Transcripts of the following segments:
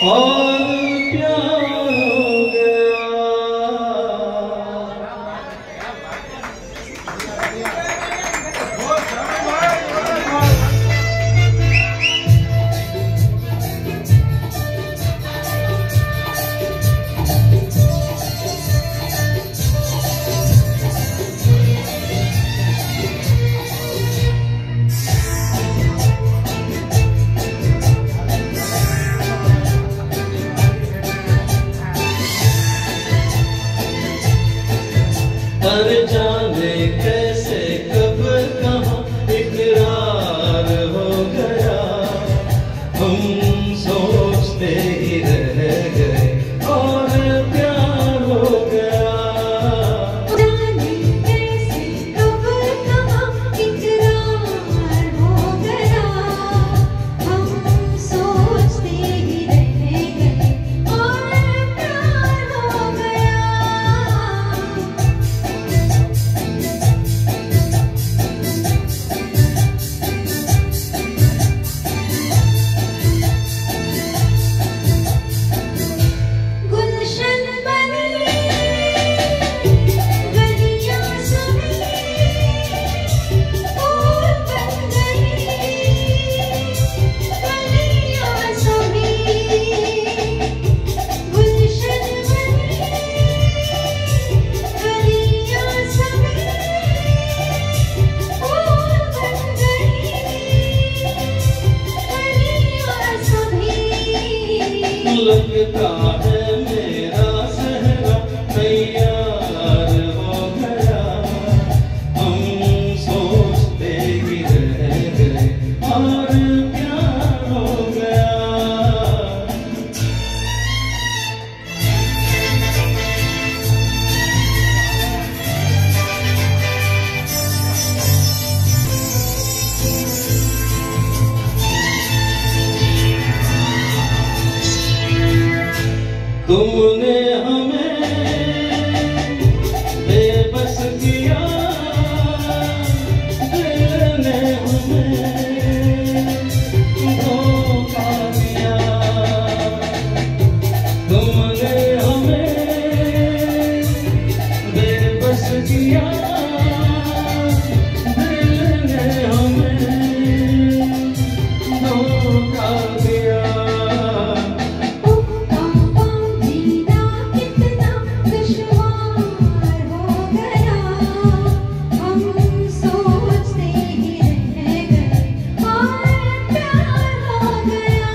और प्यार हो गया। पर जाने कैसे कब कहाँ इकरार हो गया, हम सोचते ही रह गए और प्यार हो गया। जाने कैसे कब कहाँ इकरार हो गया, हम सोचते ही रह गए और प्यार हो गया। गुलशन बनी गलियां सभी फूल बन गई, गलियां सभी गुलशन बनी गलियां सभी फूल बन गई, गलियां सभी। लगता है मेरा सहरा तैयार हो गया, हम सोचते ही रह गए और प्यार हो गया। तुमने हमें बेबस किया, दिल ने हमें धोखा दिया। तुमने हमें बेबस किया, दिल ने हमें धोखा दिया। जीना कितना दुश्वार हो गया, हम सोचते ही रह गए और प्यार हो गया।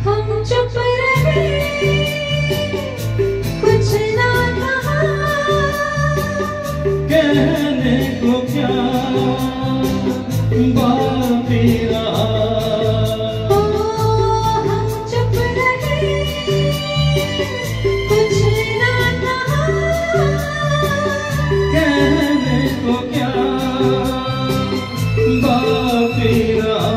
हम चुप रहे, कुछ ना कहा, कहने को क्या बाकी रहा। ओ हम चुप रहे, कुछ ना कहा, कहने को क्या बाकी रहा।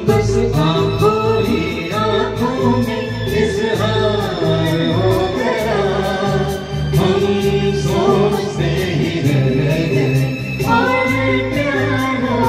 बस आँखों ही आँखों में इज़हार हो गया, हम सोचते ही रह गए और प्यार हो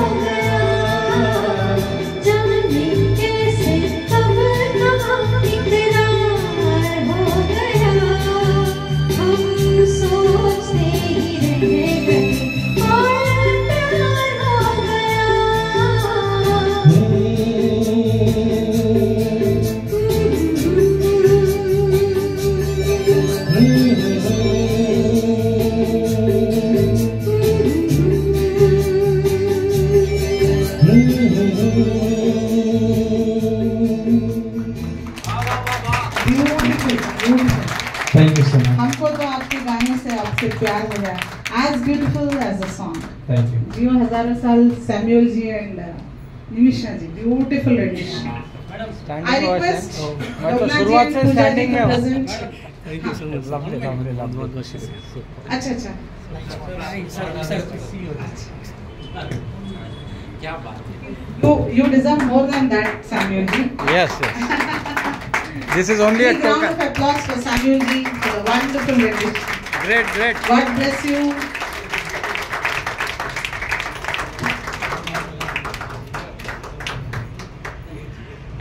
so much. हमको तो आपके गाने से आपसे प्यार हो गया. As beautiful as the song. Thank you. जियो हजारों साल Samuel ji and Nimisha ji, beautiful rendition. I request मैं तो Dobna ji शुरुआत and से Pooja ji स्टैंडिंग to में हूँ. present. Thank you so much. Lovely lovely lovely. अच्छा अच्छा. You deserve more than that, Samuel ji. Yes, yes. This is only a Big round token. of applause for Samuel ji for the wonderful rendition. Great, great. God bless you.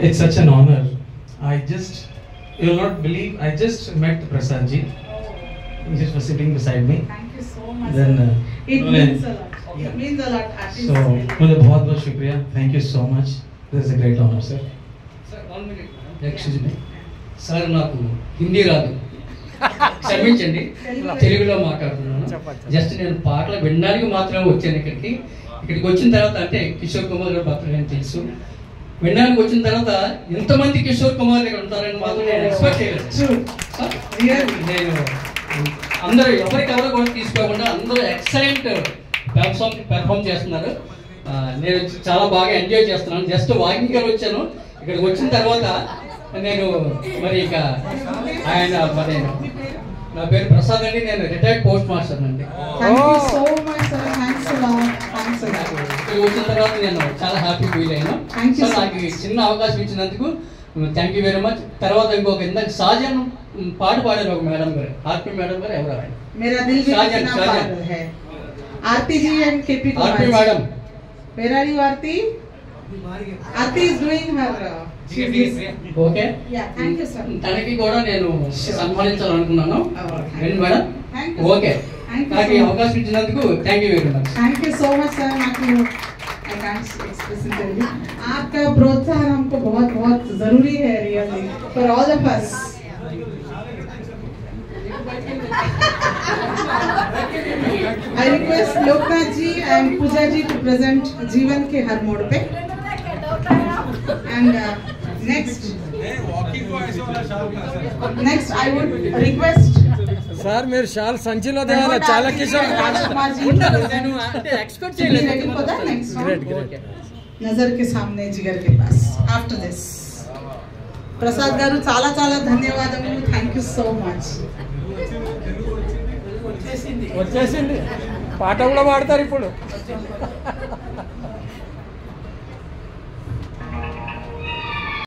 It's such an honor. You will not believe, I just met Prasad ji. He just was sitting beside me. Thank you so much. Then, It means a lot. It means a lot. Artists so, मुझे बहुत बहुत शुक्रिया. Thank you so much. This is a great honor, sir. Excuse me sir, నాకు హిందీ రాదు, క్షమించండి, తెలుగులో మాట్లాడుతున్నాను. Just నేను పాటలు వినడానికి మాత్రమే వచ్చాను ఇక్కడికి వచ్చిన తర్వాత, అంటే కిషోర్ కుమార్ గారు భక్తులు అని తెలుసు, వినడానికి వచ్చిన తర్వాత ఎంతమంది కిషోర్ కుమార్ ఇక్కడ ఉంటారని మాత్రం నేను ఎక్స్పెక్ట్ చేయలేదు. నేను అందరూ ఎవరికెవరో కూడా తీసుకోకుండా అందరూ ఎక్సలెంట్ పెర్ఫామ్ చేస్తున్నారు. నేను చాలా బాగా ఎంజాయ్ చేస్తున్నాను. జస్ట్ వాకింగ్ గారు వచ్చాను, ఇక్కడికి వచ్చిన తర్వాత నేను మరి ఇక ఆయన మరి నా పేరు ప్రసాద్ అండి, నేను రిటైర్డ్ పోస్ట్ మాస్టర్ అండి. Thank you so much, sir. Thanks a lot. Thanks a lot. ఇక్కడికి వచ్చిన తర్వాత నేను చాలా హ్యాపీ ఫీల్ అయ్యాను. Thank you సో so నాకు ఈ చిన్న అవకాశం ఇచ్చినందుకు థ్యాంక్ యూ వెరీ మచ్. తర్వాత ఇంకొక ఇందాక షాజాన్ పాట పాడారు ఒక మేడం గారు, ఆర్పి మేడం గారు, ఎవరు ఆయన? मेरा दिल भी शाहजहां, कितना शाहजहां. पागल है. आरती जी and KP Kumar. RP madam Where are you, Aarti? Aarti is doing her. Okay. Yeah, thank you, sir. తనకి కూడా నేను సన్మానించాలనుకున్నాను. ఏంటి madam? Thank you. Okay, Thank you నాకు ఈ so much. అవకాశం ఇచ్చినందుకు thank you very much. Thank you so much, sir. I can't express it really. आपका प्रोत्साहन हमको बहुत बहुत जरूरी है, really, for all of us. I request Loknath ji and Pooja ji to present जीवन के हर मोड़ पे. And next I would request sir మీరు షాల్ సంచిలో తేవాలా, చాలా Kishore. Rajkumar ji to present. Expect Waiting for the next song. Great, great. नजर के सामने जिगर के पास. After this, प्रसाद गारू చాలా చాలా ధన్యవాదములు. Thank you so much. వచ్చేసింది, పాట కూడా పాడతారు ఇప్పుడు.